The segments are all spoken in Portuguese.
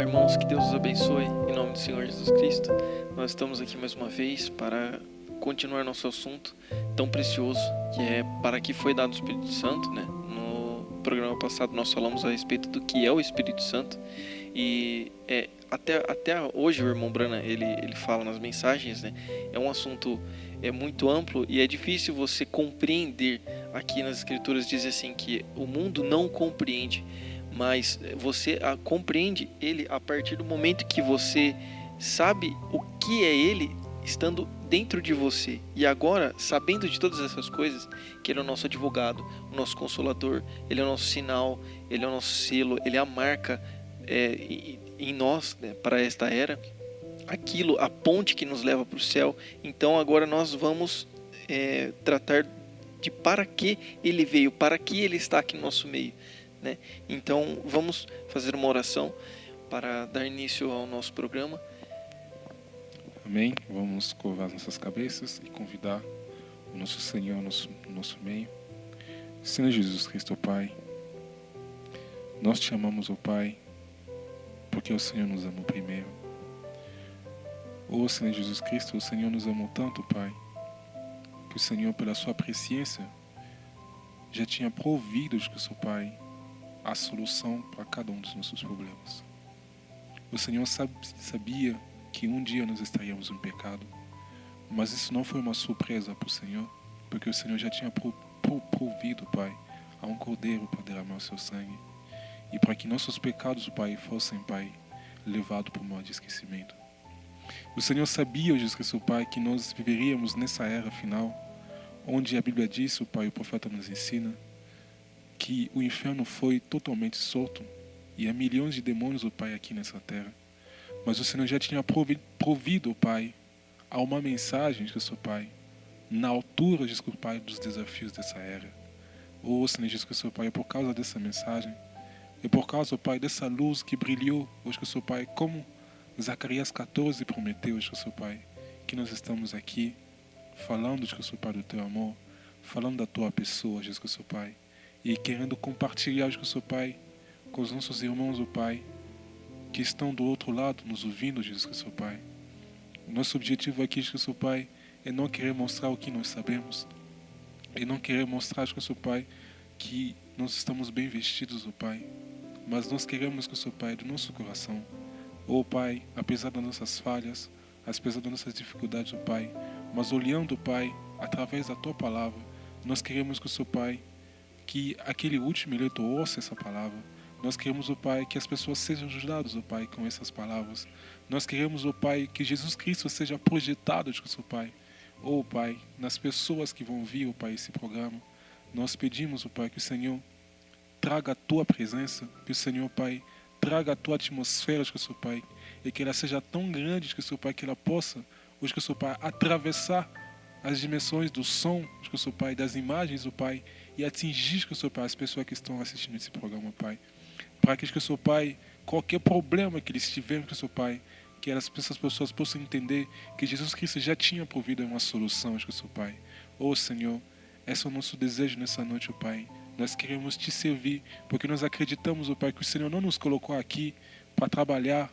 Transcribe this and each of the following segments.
irmãos, que Deus os abençoe, em nome do Senhor Jesus Cristo. Nós estamos aqui mais uma vez para continuar nosso assunto tão precioso, que é para que foi dado o Espírito Santo, né? No programa passado nós falamos a respeito do que é o Espírito Santo, e até hoje o irmão Brana, ele fala nas mensagens, né? É um assunto muito amplo e é difícil você compreender. Aqui nas Escrituras diz assim que o mundo não compreende, mas você compreende ele a partir do momento que você sabe o que é ele estando dentro de você. E agora, sabendo de todas essas coisas, que ele é o nosso advogado, o nosso consolador, ele é o nosso sinal, ele é o nosso selo, ele é a marca em nós, né, para esta era, aquilo, a ponte que nos leva para o céu. Então agora nós vamos tratar de para que ele veio, para que ele está aqui no nosso meio, né? Então vamos fazer uma oração para dar início ao nosso programa. Amém? Vamos curvar nossas cabeças e convidar o nosso Senhor no nosso meio. Senhor Jesus Cristo, Pai, nós te amamos, ó Pai, porque o Senhor nos amou primeiro. Ó Senhor Jesus Cristo, o Senhor nos amou tanto, Pai, que o Senhor, pela sua presciência, já tinha provido, Cristo, Pai, a solução para cada um dos nossos problemas. O Senhor sabia que um dia nós estaríamos em pecado, mas isso não foi uma surpresa para o Senhor, porque o Senhor já tinha provido, Pai, a um cordeiro para derramar o seu sangue, e para que nossos pecados, Pai, fossem, Pai, levados para o mal de esquecimento. O Senhor sabia, Jesus Cristo, Pai, que nós viveríamos nessa era final, onde a Bíblia diz, o Pai, o profeta nos ensina, que o inferno foi totalmente solto e há milhões de demônios, o Pai, aqui nessa terra. Mas o Senhor já tinha provido, Pai, a uma mensagem, Jesus, Pai, na altura, Jesus, Pai, dos desafios dessa era. Oh, Senhor Jesus, Pai, é por causa dessa mensagem, é por causa, Pai, dessa luz que brilhou, Jesus, Pai, como Zacarias 14 prometeu, Jesus, Pai, que nós estamos aqui falando, Jesus, Pai, do Teu amor, falando da Tua pessoa, Jesus, Pai, e querendo compartilhar, Jesus, Pai, com os nossos irmãos, o Pai, que estão do outro lado, nos ouvindo, Jesus, Pai. Nosso objetivo aqui, Jesus, Pai, é não querer mostrar o que nós sabemos, é não querer mostrar, Jesus, Pai, que nós estamos bem vestidos, o Pai, mas nós queremos, Jesus, Pai, do nosso coração, oh Pai, apesar das nossas falhas, apesar das nossas dificuldades, oh Pai, mas olhando, Pai, através da Tua palavra, nós queremos, Jesus, Pai, que aquele último eleito ouça essa palavra. Nós queremos, ó Pai, que as pessoas sejam ajudadas, ó Pai, com essas palavras. Nós queremos, ó Pai, que Jesus Cristo seja projetado, ó Pai, ó Pai, nas pessoas que vão vir, ó Pai, esse programa. Nós pedimos, ó Pai, que o Senhor traga a Tua presença, que o Senhor, Pai, traga a Tua atmosfera, ó Pai, e que ela seja tão grande, ó Pai, que ela possa, ó Pai, atravessar as dimensões do som, ó Pai, das imagens, ó Pai, e atingir, ó Pai, as pessoas que estão assistindo esse programa, Pai. Para que, ó Pai, qualquer problema que eles tiverem, ó Pai, que essas pessoas possam entender que Jesus Cristo já tinha provido uma solução, ó Pai. Ó Senhor, esse é o nosso desejo nessa noite, ó Pai. Nós queremos Te servir, porque nós acreditamos, ó Pai, que o Senhor não nos colocou aqui para trabalhar.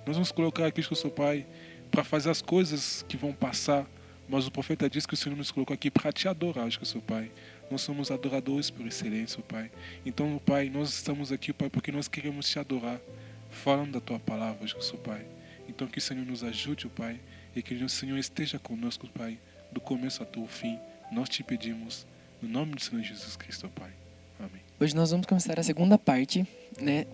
Nós nos colocamos aqui, ó Pai, para fazer as coisas que vão passar. Mas o profeta diz que o Senhor nos colocou aqui para Te adorar, ó Pai. Nós somos adoradores por excelência, ó Pai. Então, ó Pai, nós estamos aqui, ó Pai, porque nós queremos Te adorar, falando da Tua palavra, ó Pai. Então, que o Senhor nos ajude, ó Pai, e que o Senhor esteja conosco, ó Pai, do começo até o fim. Nós Te pedimos, no nome do Senhor Jesus Cristo, ó Pai. Amém. Hoje nós vamos começar a segunda parte, né,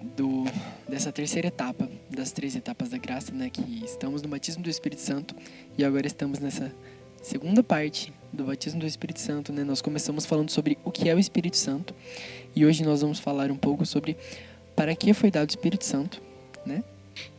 dessa terceira etapa, das 3 etapas da graça, né, que estamos no batismo do Espírito Santo e agora estamos nessa segunda parte do batismo do Espírito Santo, né? Nós começamos falando sobre o que é o Espírito Santo e hoje nós vamos falar um pouco sobre para que foi dado o Espírito Santo, né?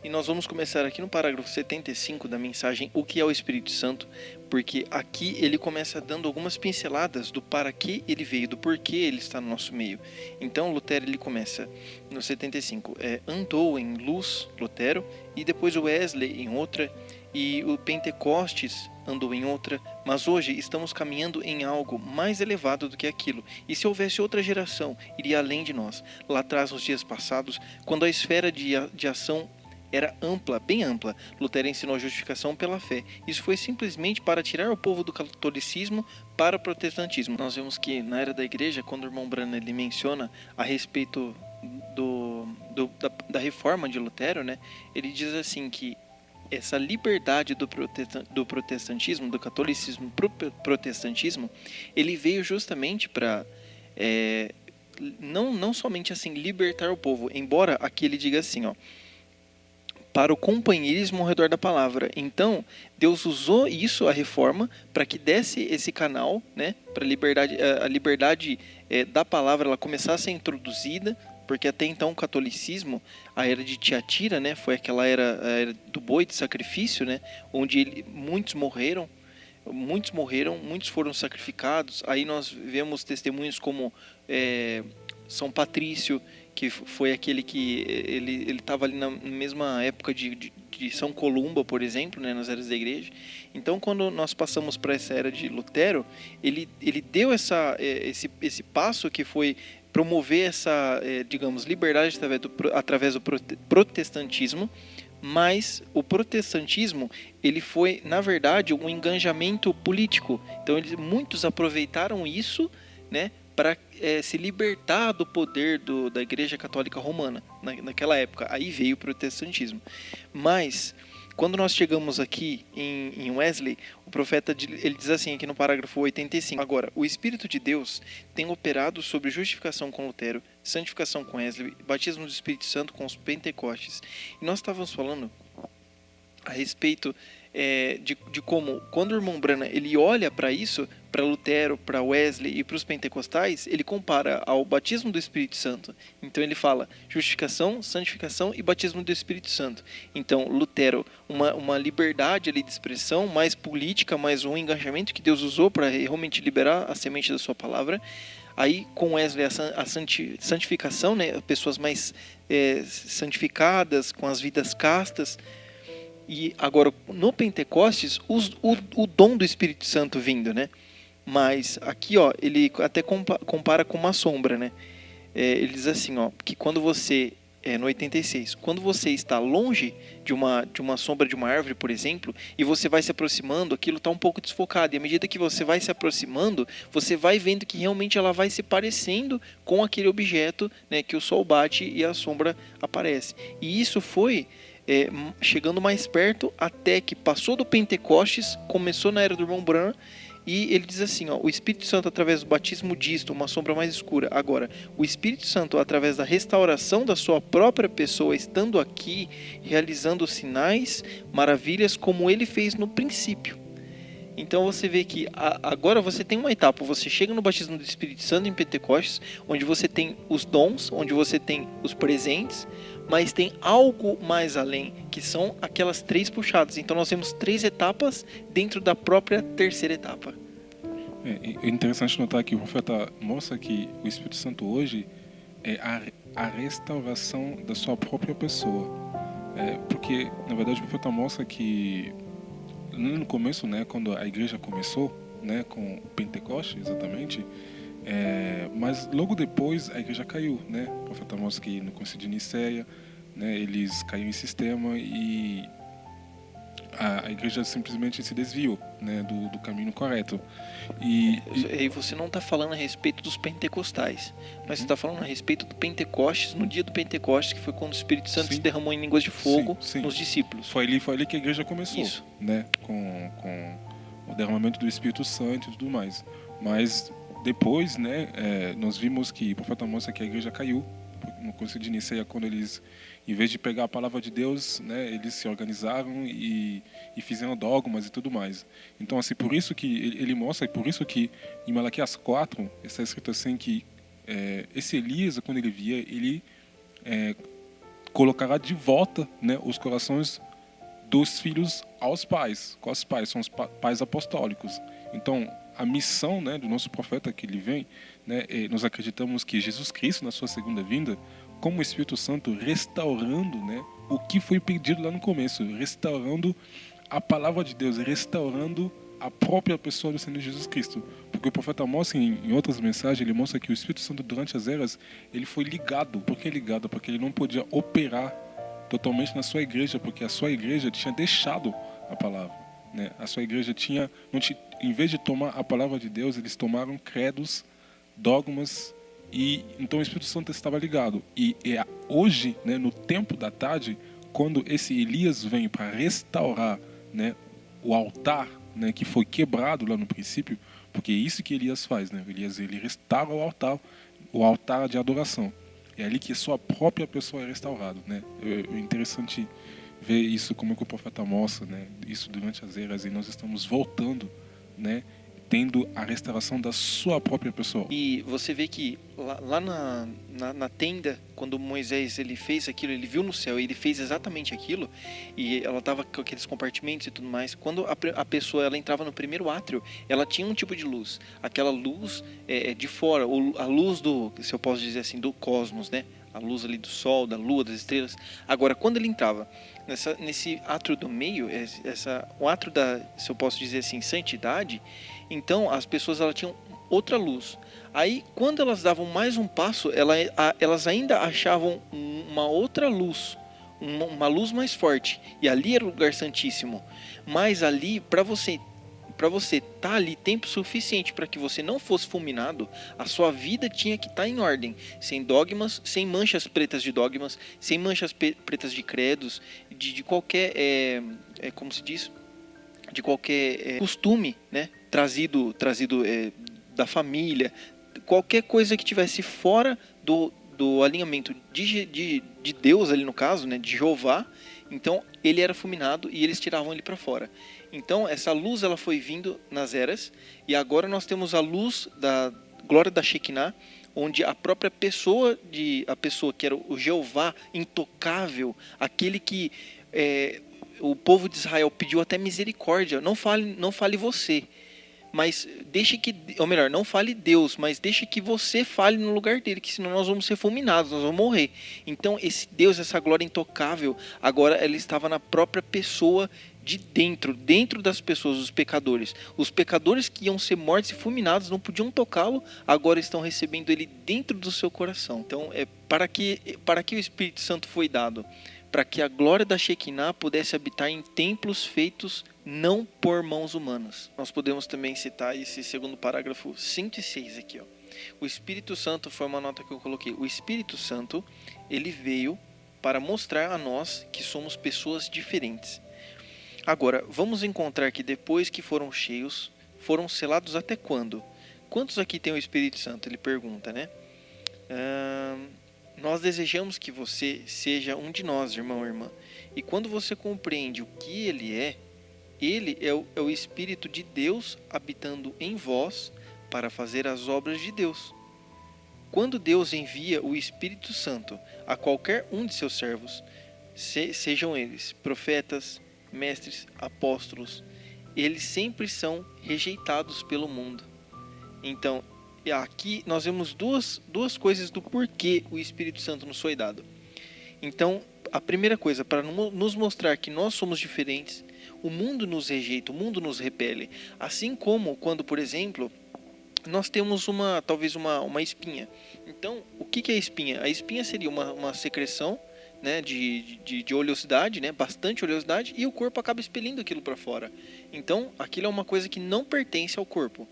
E nós vamos começar aqui no parágrafo 75 da mensagem O que é o Espírito Santo, porque aqui ele começa dando algumas pinceladas do para que ele veio, do porquê ele está no nosso meio. Então Lutero ele começa no 75, andou em luz, Lutero, e depois o Wesley em outra, e o Pentecostes andou em outra, mas hoje estamos caminhando em algo mais elevado do que aquilo. E se houvesse outra geração, iria além de nós. Lá atrás, nos dias passados, quando a esfera de ação era ampla, bem ampla. Lutero ensinou a justificação pela fé. Isso foi simplesmente para tirar o povo do catolicismo para o protestantismo. Nós vemos que na era da igreja, quando o irmão Branham ele menciona a respeito da reforma de Lutero, né, ele diz assim que essa liberdade do protestantismo, do catolicismo para o protestantismo, ele veio justamente para não somente assim libertar o povo, embora aqui ele diga assim, ó, para o companheirismo ao redor da palavra. Então, Deus usou isso, a reforma, para que desse esse canal, né, para a liberdade da palavra ela começasse a ser introduzida, porque até então o catolicismo, a era de Tiatira, né, foi aquela era, a era do boi de sacrifício, né, onde muitos morreram, muitos foram sacrificados. Aí nós vemos testemunhos como São Patrício, que foi aquele que ele estava ali na mesma época de São Columba, por exemplo, né, nas eras da igreja. Então, quando nós passamos para essa era de Lutero, ele deu esse passo que foi promover essa, digamos, liberdade através do protestantismo. Mas o protestantismo ele foi, na verdade, um engajamento político. Então, muitos aproveitaram isso, né, para se libertar do poder da Igreja Católica Romana naquela época. Aí veio o protestantismo. Mas quando nós chegamos aqui em Wesley, o profeta ele diz assim aqui no parágrafo 85: agora, o Espírito de Deus tem operado sobre justificação com Lutero, santificação com Wesley, batismo do Espírito Santo com os Pentecostes. E nós estávamos falando a respeito de como, quando o irmão Branham ele olha para isso, para Lutero, para Wesley e para os pentecostais, ele compara ao batismo do Espírito Santo. Então ele fala justificação, santificação e batismo do Espírito Santo. Então Lutero, uma liberdade ali de expressão mais política, mais um engajamento que Deus usou para realmente liberar a semente da sua palavra. Aí com Wesley a santificação, né, pessoas mais santificadas, com as vidas castas. E agora, no Pentecostes, o dom do Espírito Santo vindo, né? Mas aqui, ó, ele até compara com uma sombra, né? Ele diz assim, ó, que quando você, no 86, quando você está longe de uma sombra de uma árvore, por exemplo, e você vai se aproximando, aquilo está um pouco desfocado. E à medida que você vai se aproximando, você vai vendo que realmente ela vai se parecendo com aquele objeto, né, que o sol bate e a sombra aparece. E isso foi chegando mais perto até que passou do Pentecostes, começou na era do irmão Branham, e ele diz assim, ó, o Espírito Santo através do batismo disto, uma sombra mais escura. Agora, o Espírito Santo através da restauração da sua própria pessoa, estando aqui, realizando sinais, maravilhas, como ele fez no princípio. Então você vê que agora você tem uma etapa, você chega no batismo do Espírito Santo em Pentecostes, onde você tem os dons, onde você tem os presentes, mas tem algo mais além, que são aquelas 3 puxadas. Então nós temos 3 etapas dentro da própria terceira etapa. É interessante notar que o profeta mostra que o Espírito Santo hoje é a restauração da sua própria pessoa. Porque, na verdade, o profeta mostra que no começo, né, quando a igreja começou, né, com o Pentecoste, exatamente, mas logo depois a igreja caiu, né? O profeta mostra que no Concílio de Nicéia, né, eles caíram em sistema e a igreja simplesmente se desviou, né, do caminho correto. E você não está falando a respeito dos pentecostais, mas você está falando a respeito do Pentecostes, no dia do Pentecostes, que foi quando o Espírito Santo se derramou em línguas de fogo nos discípulos. Foi ali que a igreja começou, isso, né, com o derramamento do Espírito Santo e tudo mais. Mas depois, né, nós vimos que o profeta mostra que a igreja caiu no Concílio de Nicéia, quando eles, em vez de pegar a palavra de Deus, né, eles se organizaram e fizeram dogmas e tudo mais. Então, assim, por isso que ele mostra, e por isso que em Malaquias 4 está escrito assim que esse Elias, quando ele vier, ele colocará de volta, né, os corações dos filhos aos pais. Quais pais? São os pais apostólicos. Então, a missão, né, do nosso profeta que ele vem, né, nós acreditamos que Jesus Cristo, na sua segunda vinda, como o Espírito Santo, restaurando, né, o que foi pedido lá no começo, restaurando a palavra de Deus, restaurando a própria pessoa do Senhor Jesus Cristo. Porque o profeta mostra em outras mensagens, ele mostra que o Espírito Santo durante as eras, ele foi ligado. Por que ligado? Porque ele não podia operar totalmente na sua igreja, porque a sua igreja tinha deixado a palavra, né? A sua igreja em vez de tomar a palavra de Deus, eles tomaram credos, dogmas, e então o Espírito Santo estava ligado. E hoje, né, no tempo da tarde, quando esse Elias vem para restaurar, né, o altar, né, que foi quebrado lá no princípio, porque é isso que Elias faz, né? Elias, ele restaura o altar de adoração. É ali que a sua própria pessoa é restaurada, né? É interessante ver isso como que o profeta mostra, né? Isso durante as eras, e nós estamos voltando, né? Tendo a restauração da sua própria pessoa. E você vê que lá na tenda, quando Moisés ele fez aquilo, ele viu no céu e ele fez exatamente aquilo, e ela estava com aqueles compartimentos e tudo mais. Quando a pessoa ela entrava no primeiro átrio, ela tinha um tipo de luz. Aquela luz de fora, a luz do, se eu posso dizer assim, do cosmos, né? A luz ali do sol, da lua, das estrelas. Agora, quando ele entrava nesse átrio do meio, o átrio da, se eu posso dizer assim, santidade, então as pessoas elas tinham outra luz. Aí, quando elas davam mais um passo, elas ainda achavam uma outra luz, uma luz mais forte. E ali era o lugar santíssimo. Mas ali, para você estar ali tempo suficiente para que você não fosse fulminado, a sua vida tinha que estar em ordem, sem dogmas, sem manchas pretas de dogmas, sem manchas pretas de credos, de qualquer, como se diz, de qualquer costume, né, trazido da família, qualquer coisa que tivesse fora do alinhamento de Deus ali no caso, né, de Jeová. Então ele era fulminado e eles tiravam ele para fora. Então essa luz ela foi vindo nas eras, e agora nós temos a luz da glória da Shekinah, onde a própria pessoa que era o Jeová intocável, aquele que o povo de Israel pediu até misericórdia, não fale você, mas deixe que, ou melhor, não fale Deus, mas deixe que você fale no lugar dele, que senão nós vamos ser fulminados, nós vamos morrer. Então esse Deus, essa glória intocável, agora ela estava na própria pessoa de dentro das pessoas, os pecadores. Os pecadores que iam ser mortos e fulminados não podiam tocá-lo, agora estão recebendo ele dentro do seu coração. Então para que o Espírito Santo foi dado? Para que a glória da Shekinah pudesse habitar em templos feitos não por mãos humanas. Nós podemos também citar esse segundo parágrafo 106 aqui, ó. O Espírito Santo, foi uma nota que eu coloquei, o Espírito Santo, ele veio para mostrar a nós que somos pessoas diferentes. Agora, vamos encontrar que depois que foram cheios, foram selados até quando? Quantos aqui tem o Espírito Santo? Ele pergunta, né? Nós desejamos que você seja um de nós, irmão ou irmã. E quando você compreende o que ele é o Espírito de Deus habitando em vós para fazer as obras de Deus. Quando Deus envia o Espírito Santo a qualquer um de seus servos, sejam eles profetas, mestres, apóstolos, eles sempre são rejeitados pelo mundo. Então, aqui nós vemos duas coisas do porquê o Espírito Santo nos foi dado. Então, a primeira coisa, para nos mostrar que nós somos diferentes, o mundo nos rejeita, o mundo nos repele. Assim como quando, por exemplo, nós temos talvez uma espinha. Então, o que é a espinha? A espinha seria uma secreção, né, de oleosidade, né, bastante oleosidade, e o corpo acaba expelindo aquilo para fora. Então, aquilo é uma coisa que não pertence ao corpo.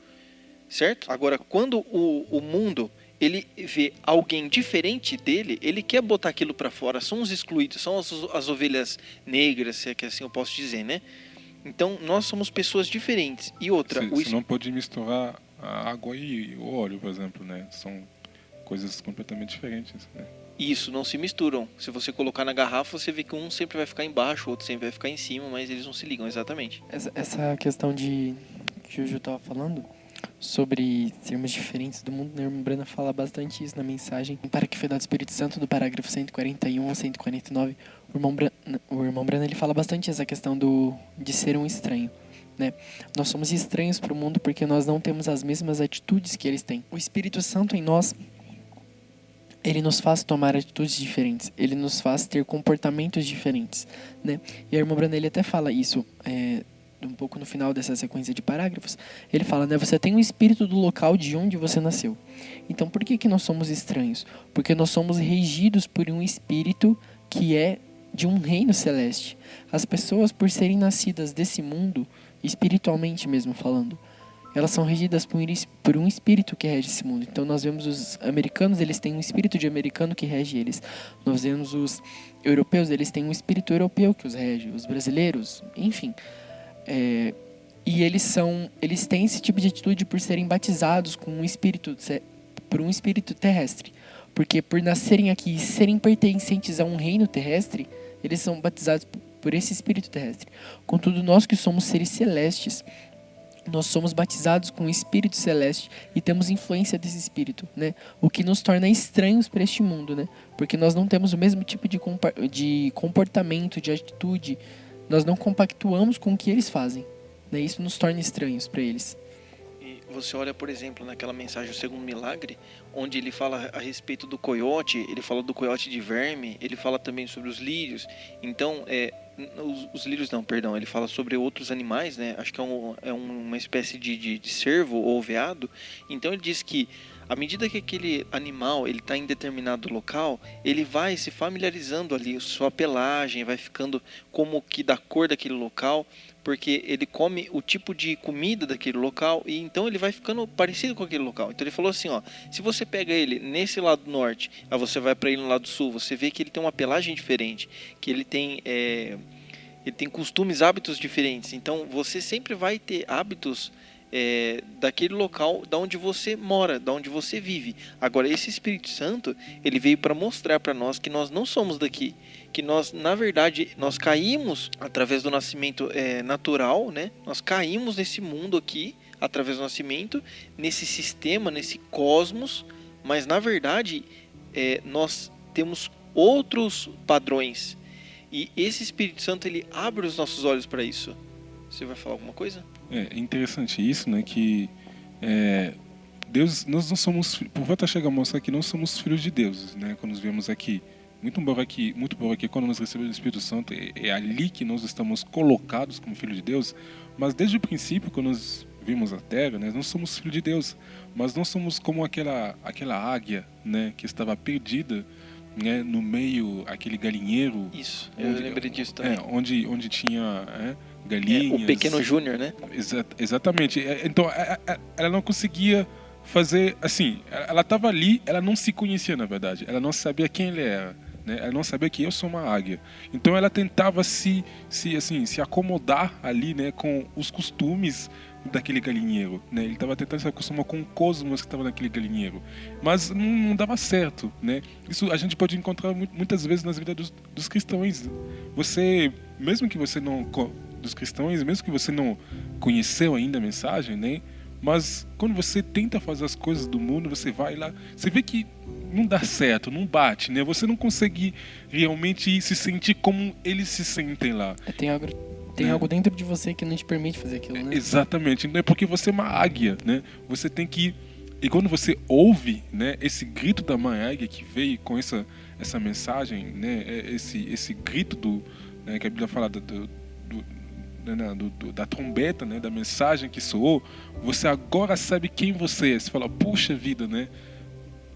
Certo? Agora, quando o mundo ele vê alguém diferente dele, ele quer botar aquilo para fora. São os excluídos, são as ovelhas negras, se é que assim eu posso dizer, né? Então, nós somos pessoas diferentes. E outra... Você não pode misturar a água e o óleo, por exemplo, né? São coisas completamente diferentes, né? Isso, não se misturam. Se você colocar na garrafa, você vê que um sempre vai ficar embaixo, o outro sempre vai ficar em cima, mas eles não se ligam, exatamente. Essa questão que o Ju estava falando sobre sermos diferentes do mundo, a irmã Brana fala bastante isso na mensagem. Para que foi dado o Espírito Santo, do parágrafo 141 ao 149, o irmão Brana ele fala bastante essa questão de ser um estranho, né? Nós somos estranhos para o mundo porque nós não temos as mesmas atitudes que eles têm. O Espírito Santo em nós, ele nos faz tomar atitudes diferentes, ele nos faz ter comportamentos diferentes, né? E a irmã Brana ele até fala isso, um pouco no final dessa sequência de parágrafos. Ele fala, né, você tem o espírito do local de onde você nasceu. Então, por que nós somos estranhos? Porque nós somos regidos por um espírito que é de um reino celeste. As pessoas, por serem nascidas desse mundo, espiritualmente mesmo falando, elas são regidas por um espírito que rege esse mundo. Então nós vemos os americanos, eles têm um espírito de americano que rege eles. Nós vemos os europeus, eles têm um espírito europeu que os rege. Os brasileiros, enfim. E eles têm esse tipo de atitude por serem batizados por um espírito terrestre. Porque por nascerem aqui e serem pertencentes a um reino terrestre, eles são batizados por esse espírito terrestre. Contudo, nós que somos seres celestes, nós somos batizados com o Espírito Celeste e temos influência desse Espírito, né? O que nos torna estranhos para este mundo, né? Porque nós não temos o mesmo tipo de comportamento, de atitude. Nós não compactuamos com o que eles fazem, né? Isso nos torna estranhos para eles. E você olha, por exemplo, naquela mensagem O Segundo Milagre, onde ele fala a respeito do coiote, ele fala do coiote de verme, ele fala também sobre os lírios. Então, os lírios não, perdão, ele fala sobre outros animais, né? Acho que é uma espécie de cervo ou veado. Então ele diz que à medida que aquele animal ele está em determinado local, ele vai se familiarizando ali, sua pelagem vai ficando como que da cor daquele local, porque ele come o tipo de comida daquele local e então ele vai ficando parecido com aquele local. Então ele falou assim, ó, se você pega ele nesse lado norte, aí você vai para ele no lado sul, você vê que ele tem uma pelagem diferente, que ele tem costumes, hábitos diferentes. Então você sempre vai ter hábitos daquele local da onde você mora, da onde você vive. Agora esse Espírito Santo, ele veio para mostrar para nós que nós não somos daqui, que nós, na verdade, nós caímos através do nascimento natural, né? Nós caímos nesse mundo aqui através do nascimento, nesse sistema, nesse cosmos, mas na verdade nós temos outros padrões e esse Espírito Santo, ele abre os nossos olhos para isso. Você vai falar alguma coisa? É interessante isso, né? Que Deus, nós não somos, por volta chega a mostrar que não somos filhos de Deus, né? Quando nos vemos aqui, muito embora que quando nós recebemos o Espírito Santo é ali que nós estamos colocados como filhos de Deus, mas desde o princípio, quando nós vimos a Terra, né, nós somos filhos de Deus, mas não somos como aquela águia, né, que estava perdida, né, no meio aquele galinheiro. Isso, eu lembrei disso também. Onde tinha galinhas. O pequeno Júnior, né? Exatamente. Então, ela não conseguia fazer, assim, ela estava ali, ela não se conhecia, na verdade. Ela não sabia quem ele era, né? Ela não sabia que eu sou uma águia. Então, ela tentava se acomodar ali, né, com os costumes daquele galinheiro, né? Ele estava tentando se acostumar com o cosmos que estava naquele galinheiro, mas não dava certo, né? Isso a gente pode encontrar muitas vezes nas vidas dos cristãos. Você, mesmo que você não dos cristãos, mesmo que você não conheceu ainda a mensagem, né? Mas quando você tenta fazer as coisas do mundo, você vai lá, você vê que não dá certo, não bate, né? Você não consegue realmente se sentir como eles se sentem lá. Tem algo dentro de você que não te permite fazer aquilo, né? Exatamente, não é porque você é uma águia, né? Você tem que... E quando você ouve, né, esse grito da mãe águia que veio com essa mensagem, né, esse grito né, que a Bíblia fala da trombeta, né, da mensagem que soou, você agora sabe quem você é. Você fala, puxa vida, né?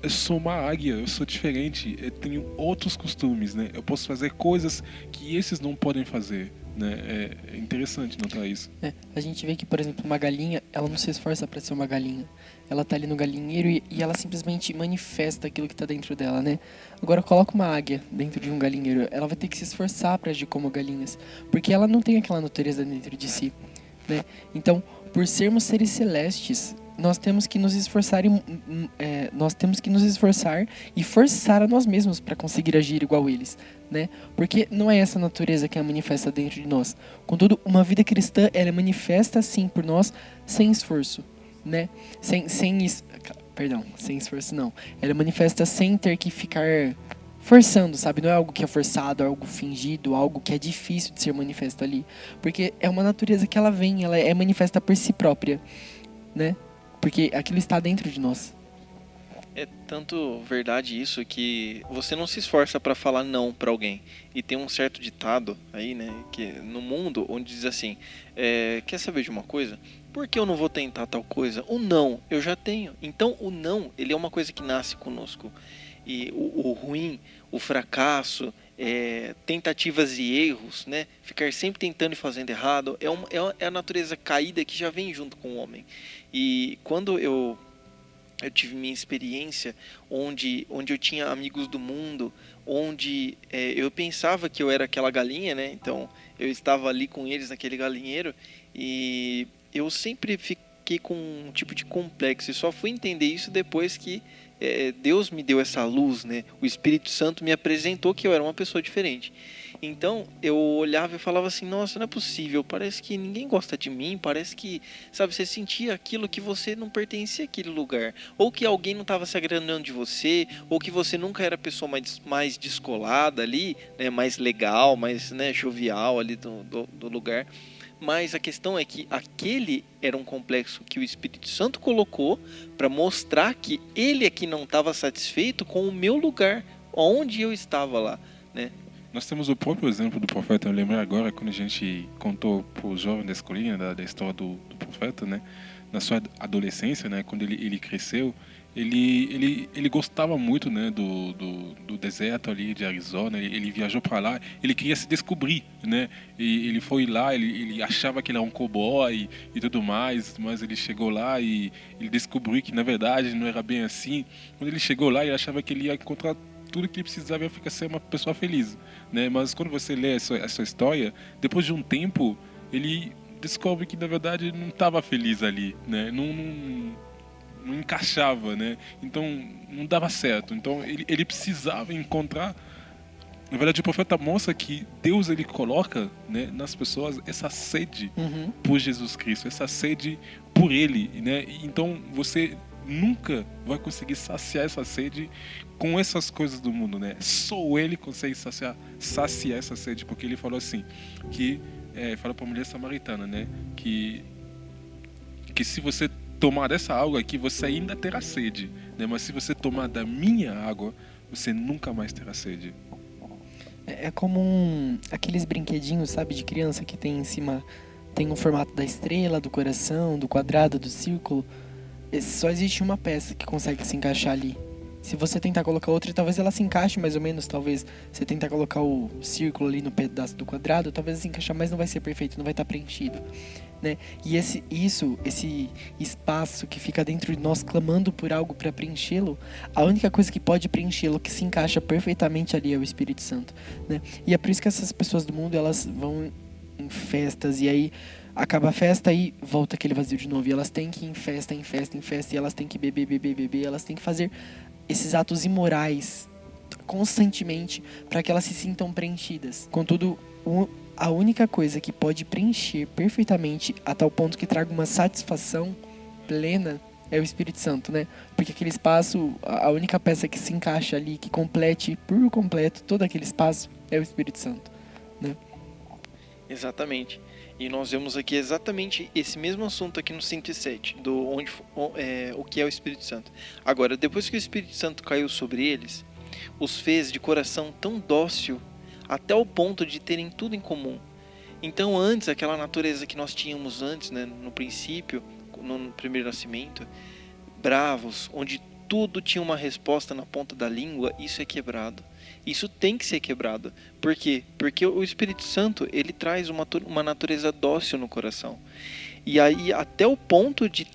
Eu sou uma águia, eu sou diferente, eu tenho outros costumes, né? Eu posso fazer coisas que esses não podem fazer, né? É interessante notar isso. A gente vê que, por exemplo, uma galinha, ela não se esforça para ser uma galinha. Ela tá ali no galinheiro e ela simplesmente manifesta aquilo que tá dentro dela, né? Agora coloca uma águia dentro de um galinheiro, ela vai ter que se esforçar para agir como galinhas, porque ela não tem aquela natureza dentro de si, né? Então, por sermos seres celestes, nós temos que nos esforçar e forçar a nós mesmos para conseguir agir igual eles, né? Porque não é essa natureza que é manifesta dentro de nós. Contudo, uma vida cristã, ela é manifesta assim por nós sem esforço, né? Sem esforço não. Ela manifesta sem ter que ficar forçando, sabe? Não é algo que é forçado, é algo fingido, algo que é difícil de ser manifesto ali, porque é uma natureza que ela é manifesta por si própria, né? Porque aquilo está dentro de nós. É tanto verdade isso que você não se esforça para falar não para alguém. E tem um certo ditado aí, né, que no mundo onde diz assim, quer saber de uma coisa? Por que eu não vou tentar tal coisa? O não eu já tenho. Então o não, ele é uma coisa que nasce conosco. E o ruim, o fracasso, tentativas e erros, né? Ficar sempre tentando e fazendo errado, é a natureza caída que já vem junto com o homem. E quando eu tive minha experiência onde eu tinha amigos do mundo, onde eu pensava que eu era aquela galinha, né? Então eu estava ali com eles naquele galinheiro e eu sempre fiquei com um tipo de complexo e só fui entender isso depois que Deus me deu essa luz, né? O Espírito Santo me apresentou que eu era uma pessoa diferente. Então eu olhava e falava assim, nossa, não é possível, parece que ninguém gosta de mim, parece que, sabe, você sentia aquilo que você não pertencia àquele lugar, ou que alguém não estava se agradando de você, ou que você nunca era a pessoa mais descolada ali, né, mais legal, mais, né, jovial ali do lugar. Mas a questão é que aquele era um complexo que o Espírito Santo colocou para mostrar que ele é que não estava satisfeito com o meu lugar, onde eu estava lá, né? Nós temos o próprio exemplo do profeta. Eu lembro agora quando a gente contou para o jovem da escolinha da história do profeta, né? Na sua adolescência, né? Quando ele cresceu, ele gostava muito, né? Do deserto ali de Arizona. Ele viajou para lá. Ele queria se descobrir, né? E ele foi lá. Ele achava que ele era um cowboy e tudo mais, mas ele chegou lá e ele descobriu que na verdade não era bem assim. Quando ele chegou lá, ele achava que ele ia encontrar tudo que ele precisava ficar ser uma pessoa feliz, né? Mas quando você lê essa história, depois de um tempo, ele descobre que na verdade não estava feliz ali, né? Não encaixava, né? Então não dava certo. Então ele precisava encontrar. Na verdade, o profeta mostra que Deus ele coloca, né, nas pessoas essa sede por Jesus Cristo, essa sede por Ele, né? Então você nunca vai conseguir saciar essa sede com essas coisas do mundo, né? Só Ele consegue saciar essa sede, porque Ele falou assim, que fala para a mulher samaritana, né? Que se você tomar dessa água aqui, você ainda terá sede, né? Mas se você tomar da minha água, você nunca mais terá sede. É como aqueles brinquedinhos, sabe, de criança que tem em cima, tem o formato da estrela, do coração, do quadrado, do círculo. Só existe uma peça que consegue se encaixar ali. Se você tentar colocar outra, talvez ela se encaixe mais ou menos. Talvez você tentar colocar o círculo ali no pedaço do quadrado, talvez se encaixar, mas não vai ser perfeito, não vai estar preenchido, né? E esse espaço que fica dentro de nós clamando por algo para preenchê-lo, a única coisa que pode preenchê-lo, que se encaixa perfeitamente ali, é o Espírito Santo, né? E é por isso que essas pessoas do mundo, elas vão em festas e aí acaba a festa e volta aquele vazio de novo. E elas têm que ir em festa, e elas têm que beber, elas têm que fazer esses atos imorais constantemente para que elas se sintam preenchidas. Contudo, a única coisa que pode preencher perfeitamente a tal ponto que traga uma satisfação plena é o Espírito Santo, né? Porque aquele espaço, a única peça que se encaixa ali, que complete por completo todo aquele espaço, é o Espírito Santo, né? Exatamente. E nós vemos aqui exatamente esse mesmo assunto aqui no 107, o que é o Espírito Santo. Agora, depois que o Espírito Santo caiu sobre eles, os fez de coração tão dócil até o ponto de terem tudo em comum. Então antes, aquela natureza que nós tínhamos antes, né, no princípio, no primeiro nascimento, bravos, onde tudo tinha uma resposta na ponta da língua, isso é quebrado. Isso tem que ser quebrado. Por quê? Porque o Espírito Santo, ele traz uma natureza dócil no coração. E aí, até o ponto de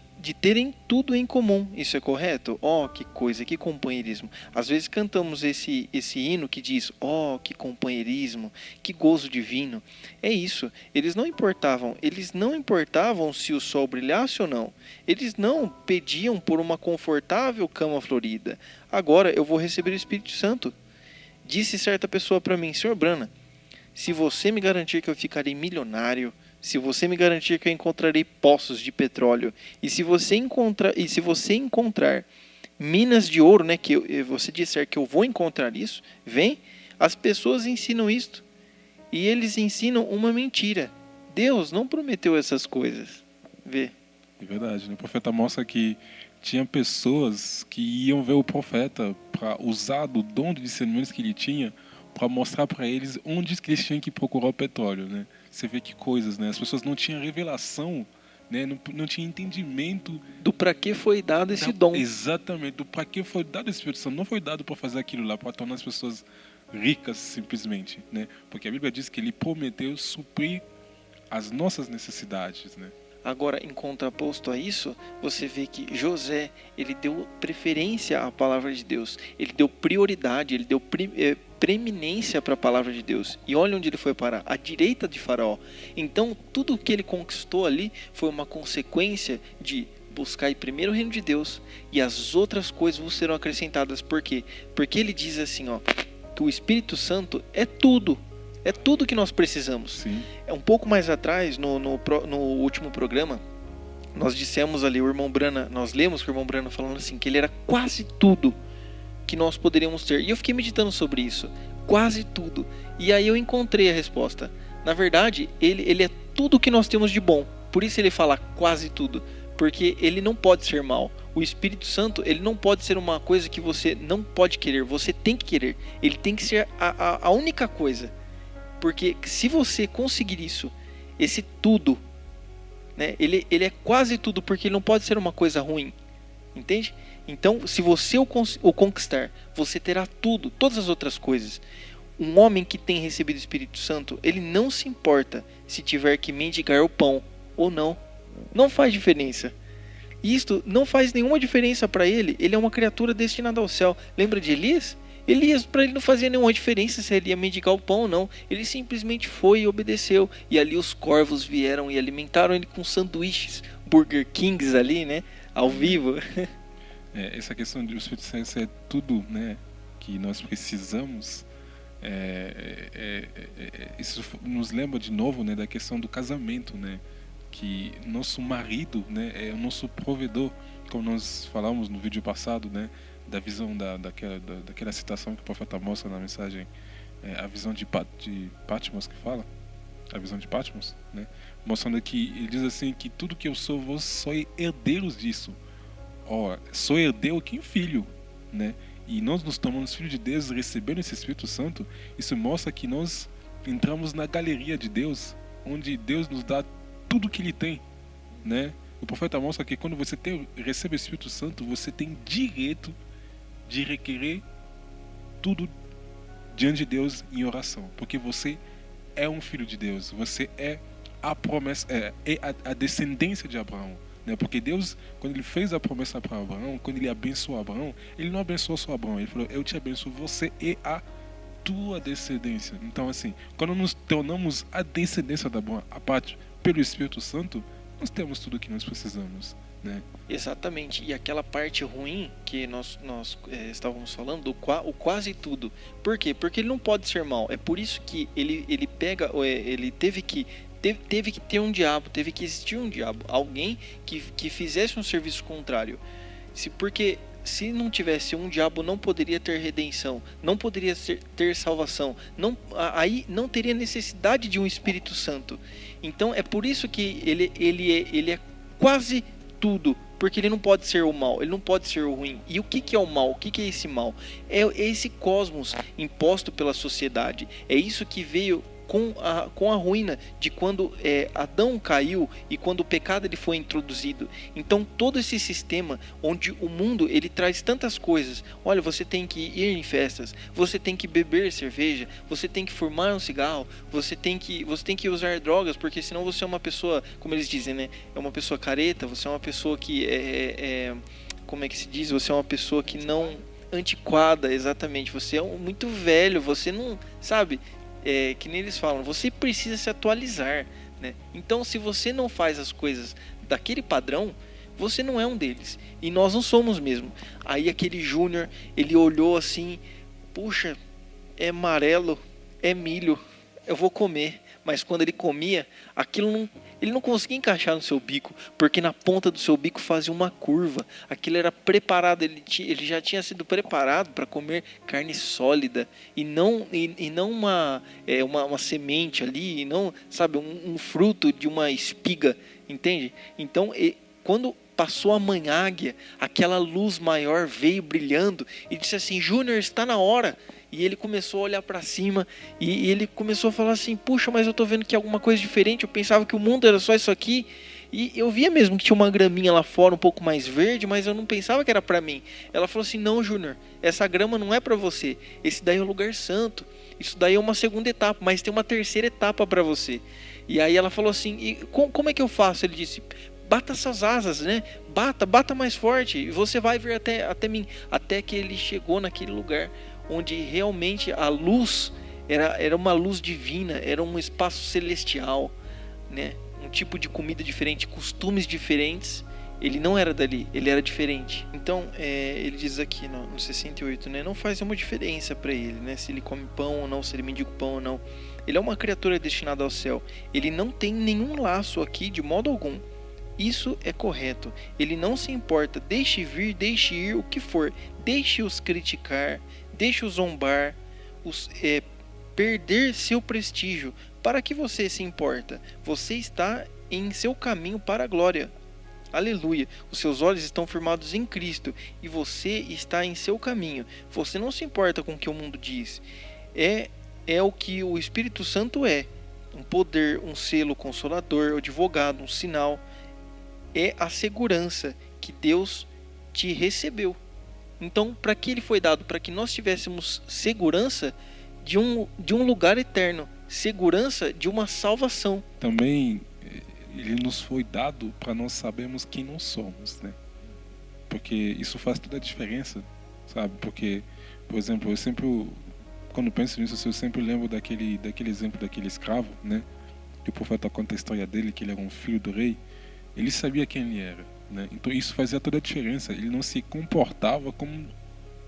terem tudo em comum. Isso é correto? Oh, que coisa, que companheirismo. Às vezes cantamos esse hino que diz, oh, que companheirismo, que gozo divino. É isso. Eles não importavam se o sol brilhasse ou não. Eles não pediam por uma confortável cama florida. Agora eu vou receber o Espírito Santo. Disse certa pessoa para mim, Senhor Brana, se você me garantir que eu ficarei milionário, se você me garantir que eu encontrarei poços de petróleo, e se você encontrar minas de ouro, né, que você disser que eu vou encontrar isso, vem, as pessoas ensinam isto. E eles ensinam uma mentira. Deus não prometeu essas coisas. Vê. É verdade, né? O profeta mostra que tinha pessoas que iam ver o profeta para usar do dom de discernimento que ele tinha para mostrar para eles onde que eles tinham que procurar o petróleo, né? Você vê que coisas, né? As pessoas não tinham revelação, né? Não tinham entendimento do para que foi dado esse dom. Exatamente, do para que foi dado esse Espírito Santo. Não foi dado para fazer aquilo lá, para tornar as pessoas ricas simplesmente, né? Porque a Bíblia diz que ele prometeu suprir as nossas necessidades, né? Agora, em contraposto a isso, você vê que José, ele deu preferência à palavra de Deus. Ele deu prioridade, ele deu preeminência para a palavra de Deus. E olha onde ele foi parar, à direita de Faraó. Então, tudo o que ele conquistou ali foi uma consequência de buscar primeiro o reino de Deus e as outras coisas vos serão acrescentadas. Por quê? Porque ele diz assim, ó, que o Espírito Santo é tudo. É tudo que nós precisamos. Sim. Um pouco mais atrás, no último programa, nós dissemos ali, o irmão Brana, nós lemos com o irmão Brana falando assim, que ele era quase tudo que nós poderíamos ter. E eu fiquei meditando sobre isso. Quase tudo. E aí eu encontrei a resposta. Na verdade, ele é tudo que nós temos de bom. Por isso ele fala quase tudo. Porque ele não pode ser mal. O Espírito Santo, ele não pode ser uma coisa que você não pode querer. Você tem que querer. Ele tem que ser a única coisa. Porque se você conseguir isso, esse tudo, né, ele é quase tudo, porque ele não pode ser uma coisa ruim, entende? Então, se você o conquistar, você terá tudo, todas as outras coisas. Um homem que tem recebido o Espírito Santo, ele não se importa se tiver que mendigar o pão ou não. Não faz diferença. Isto não faz nenhuma diferença para ele. Ele é uma criatura destinada ao céu. Lembra de Elias? Elias, para ele não fazia nenhuma diferença se ele ia mendigar o pão ou não. Ele simplesmente foi e obedeceu. E ali os corvos vieram e alimentaram ele com sanduíches, Burger Kings ali, né? Ao vivo. Essa questão de Espírito Santo é tudo, né, que nós precisamos. Isso nos lembra de novo, né, da questão do casamento, né? Que nosso marido, né, é o nosso provedor, como nós falamos no vídeo passado, né? Da visão daquela citação que o profeta mostra na mensagem, a visão de Patmos que fala, a visão de Patmos, né? Mostrando que ele diz assim que tudo que eu sou, vós sois herdeiros disso. Sou herdeiro que filho, né? E nós nos tornamos filhos de Deus recebendo esse Espírito Santo. Isso mostra que nós entramos na galeria de Deus, onde Deus nos dá tudo que Ele tem, né? O profeta mostra que quando você recebe o Espírito Santo, você tem direito de requerer tudo diante de Deus em oração, porque você é um filho de Deus, você é a promessa, a descendência de Abraão, né? Porque Deus, quando Ele fez a promessa para Abraão, quando Ele abençoou Abraão, Ele não abençoou só Abraão, Ele falou: eu te abençoo você e a tua descendência. Então, assim, quando nos tornamos a descendência de Abraão, a parte pelo Espírito Santo, nós temos tudo o que nós precisamos, né? Exatamente. E aquela parte ruim que nós estávamos falando, o quase tudo. Por quê? Porque ele não pode ser mal. É por isso que ele teve que ter um diabo, teve que existir um diabo, alguém que fizesse um serviço contrário. Porque se não tivesse um diabo, não poderia ter redenção, não poderia ter salvação, aí não teria necessidade de um Espírito Santo. Então é por isso que ele é quase tudo, porque ele não pode ser o mal, ele não pode ser o ruim. E o que é o mal? O que é esse mal? É esse cosmos imposto pela sociedade. É isso que veio com a ruína de quando Adão caiu e quando o pecado ele foi introduzido. Então todo esse sistema onde o mundo ele traz tantas coisas. Olha, você tem que ir em festas, você tem que beber cerveja, você tem que fumar um cigarro, você tem que usar drogas, porque senão você é uma pessoa, como eles dizem, né? É uma pessoa careta, você é uma pessoa que como é que se diz? Você é uma pessoa que não antiquada, exatamente. Você é muito velho, você não sabe. Que nem eles falam, você precisa se atualizar, né? Então, se você não faz as coisas daquele padrão, você não é um deles. E nós não somos mesmo. Aí aquele Júnior, ele olhou assim, puxa, é amarelo, é milho, eu vou comer. Mas quando ele comia, ele não conseguia encaixar no seu bico, porque na ponta do seu bico fazia uma curva. Aquilo era preparado, ele já tinha sido preparado para comer carne sólida e não uma semente ali, e não, sabe, um fruto de uma espiga, entende? Então, quando passou a mãe águia, aquela luz maior veio brilhando e disse assim: Júnior, está na hora. E ele começou a olhar para cima e ele começou a falar assim: puxa, mas eu tô vendo que é alguma coisa diferente, eu pensava que o mundo era só isso aqui. E eu via mesmo que tinha uma graminha lá fora um pouco mais verde, mas eu não pensava que era para mim. Ela falou assim: não, Júnior, essa grama não é para você. Esse daí é o lugar santo. Isso daí é uma segunda etapa, mas tem uma terceira etapa para você. E aí ela falou assim: e como é que eu faço? Ele disse: bata essas asas, né? Bata mais forte. E você vai vir até mim. Até que ele chegou naquele lugar onde realmente a luz era uma luz divina, era um espaço celestial, né? Um tipo de comida diferente, costumes diferentes. Ele não era dali, ele era diferente. Então, ele diz aqui no 68, né? Não faz uma diferença para ele, né? Se ele come pão ou não, se ele mendiga pão ou não. Ele é uma criatura destinada ao céu. Ele não tem nenhum laço aqui de modo algum. Isso é correto. Ele não se importa. Deixe vir, deixe ir, o que for. Deixe-os criticar, deixe-os zombar, perder seu prestígio. Para que você se importa? Você está em seu caminho para a glória. Aleluia. Os seus olhos estão firmados em Cristo e você está em seu caminho. Você não se importa com o que o mundo diz. É o que o Espírito Santo é. Um poder, um selo consolador, um advogado, um sinal. É a segurança que Deus te recebeu. Então, para que ele foi dado? Para que nós tivéssemos segurança de um lugar eterno. Segurança de uma salvação. Também ele nos foi dado para nós sabermos quem nós somos, né? Porque isso faz toda a diferença, sabe? Porque, por exemplo, eu sempre, quando penso nisso, eu sempre lembro daquele exemplo daquele escravo, né? Que o profeta conta a história dele, que ele era um filho do rei. Ele sabia quem ele era, né? Então isso fazia toda a diferença. Ele não se comportava como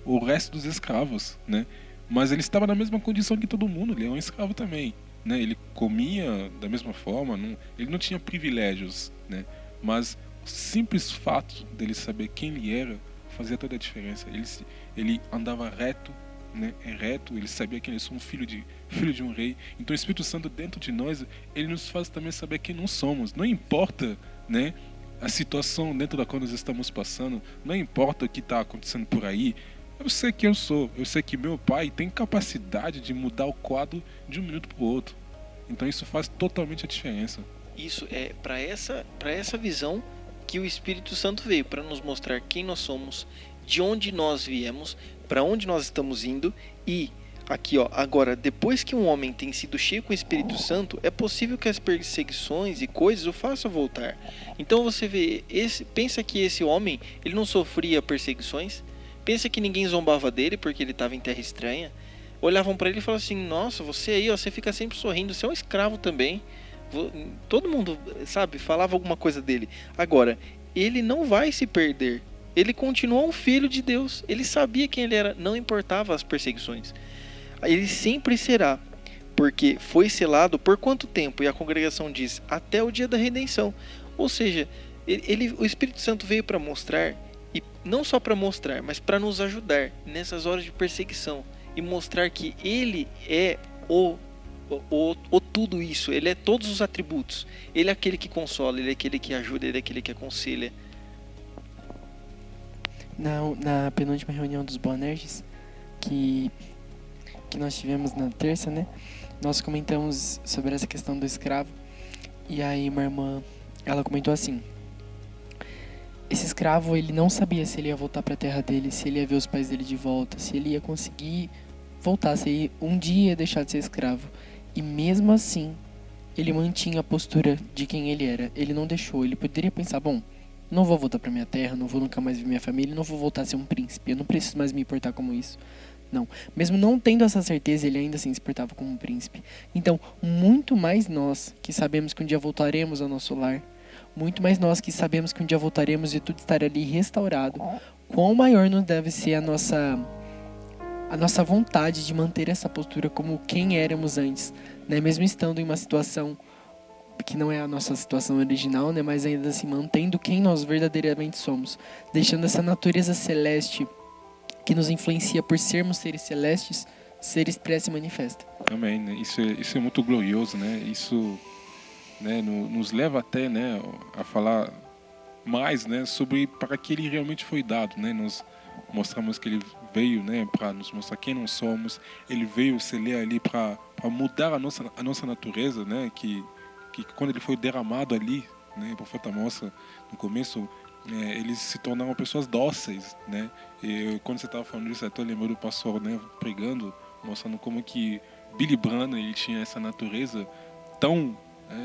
o resto dos escravos, né? Mas ele estava na mesma condição que todo mundo. Ele é um escravo também, né? Ele comia da mesma forma, ele não tinha privilégios, né? Mas o simples fato dele saber quem ele era fazia toda a diferença. Ele andava reto, né? Reto. Ele sabia que ele é um filho de um rei. Então o Espírito Santo dentro de nós, ele nos faz também saber quem nós somos. Não importa, né, a situação dentro da qual nós estamos passando, não importa o que está acontecendo por aí. Eu sei quem eu sou, eu sei que meu pai tem capacidade de mudar o quadro de um minuto para o outro. Então isso faz totalmente a diferença. Isso é para essa visão que o Espírito Santo veio, para nos mostrar quem nós somos, de onde nós viemos, para onde nós estamos indo. E aqui, ó, agora, depois que um homem tem sido cheio com o Espírito Santo, é possível que as perseguições e coisas o façam voltar. Então você vê, pensa que esse homem, ele não sofria perseguições. Pensa que ninguém zombava dele porque ele estava em terra estranha. Olhavam para ele e falavam assim: nossa, você aí, ó, você fica sempre sorrindo, você é um escravo também. Todo mundo, sabe, falava alguma coisa dele. Agora, ele não vai se perder. Ele continua um filho de Deus. Ele sabia quem ele era, não importava as perseguições. Ele sempre será, porque foi selado por quanto tempo? E a congregação diz: até o dia da redenção. Ou seja, o Espírito Santo veio para mostrar. E não só para mostrar, mas para nos ajudar nessas horas de perseguição e mostrar que ele é o tudo isso, ele é todos os atributos. Ele é aquele que consola, ele é aquele que ajuda, ele é aquele que aconselha. Na penúltima reunião dos Boanerges que nós tivemos na terça, né? Nós comentamos sobre essa questão do escravo. E aí uma irmã, ela comentou assim: esse escravo, ele não sabia se ele ia voltar para a terra dele, se ele ia ver os pais dele de volta, se ele ia conseguir voltar, se ele um dia ia deixar de ser escravo. E mesmo assim, ele mantinha a postura de quem ele era. Ele não deixou, ele poderia pensar: bom, não vou voltar para minha terra, não vou nunca mais ver minha família, não vou voltar a ser um príncipe, eu não preciso mais me importar como isso. Não, mesmo não tendo essa certeza, ele ainda assim se portava como um príncipe. Então, muito mais nós, que sabemos que um dia voltaremos ao nosso lar, muito mais nós que sabemos que um dia voltaremos e tudo estará ali restaurado, quão maior não deve ser a nossa vontade de manter essa postura como quem éramos antes, né? Mesmo estando em uma situação que não é a nossa situação original, né? Mas ainda assim mantendo quem nós verdadeiramente somos, deixando essa natureza celeste que nos influencia por sermos seres celestes ser expressa e manifesta. Amém, né? Isso é muito glorioso, né? Isso, né, nos leva até, né, a falar mais, né, sobre para que ele realmente foi dado, né? Nós mostramos que ele veio, né, para nos mostrar quem nós somos. Ele veio se ler ali para mudar a nossa natureza, né? Que quando ele foi derramado ali, né? O profeta mostra no começo, eles se tornaram pessoas dóceis, né? E quando você estava falando disso, eu até lembrei do pastor, né, pregando, mostrando como que Billy Branham, ele tinha essa natureza tão,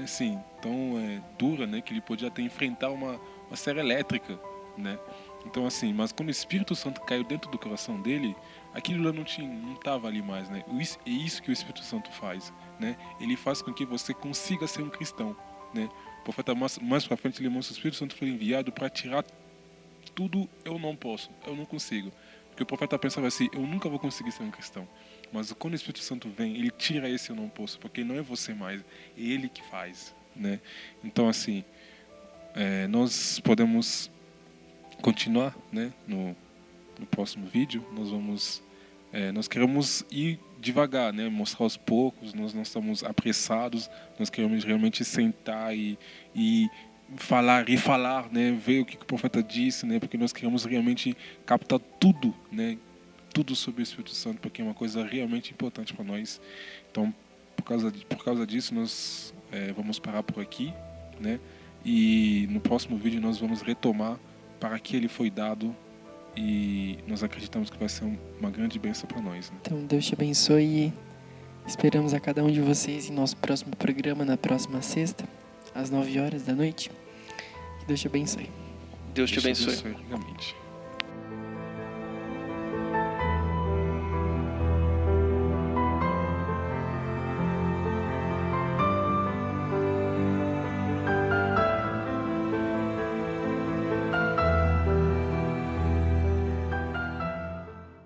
assim, tão dura, né, que ele podia até enfrentar uma serra elétrica, né? Então, assim, mas quando o Espírito Santo caiu dentro do coração dele, aquilo lá não estava ali mais, né? É isso que o Espírito Santo faz, né? Ele faz com que você consiga ser um cristão, né? O profeta mais para frente ele mostra que o Espírito Santo foi enviado para tirar tudo. Eu não posso, eu não consigo, porque o profeta pensava assim: eu nunca vou conseguir ser um cristão. Mas quando o Espírito Santo vem, ele tira esse eu não posso, porque não é você mais, é ele que faz, né? Então, assim, nós podemos continuar, né? No próximo vídeo nós queremos ir devagar, né? Mostrar aos poucos. Nós não estamos apressados. Nós queremos realmente sentar e falar e falar, né? Ver o que o profeta disse, né? Porque nós queremos realmente captar tudo, né? Tudo sobre o Espírito Santo, porque é uma coisa realmente importante para nós. Então, por causa disso, nós vamos parar por aqui, né? E no próximo vídeo nós vamos retomar para que ele foi dado, e nós acreditamos que vai ser uma grande bênção para nós, né? Então, Deus te abençoe e esperamos a cada um de vocês em nosso próximo programa, na próxima sexta, às 9 horas da noite. Que Deus te abençoe. Deus te abençoe. Realmente.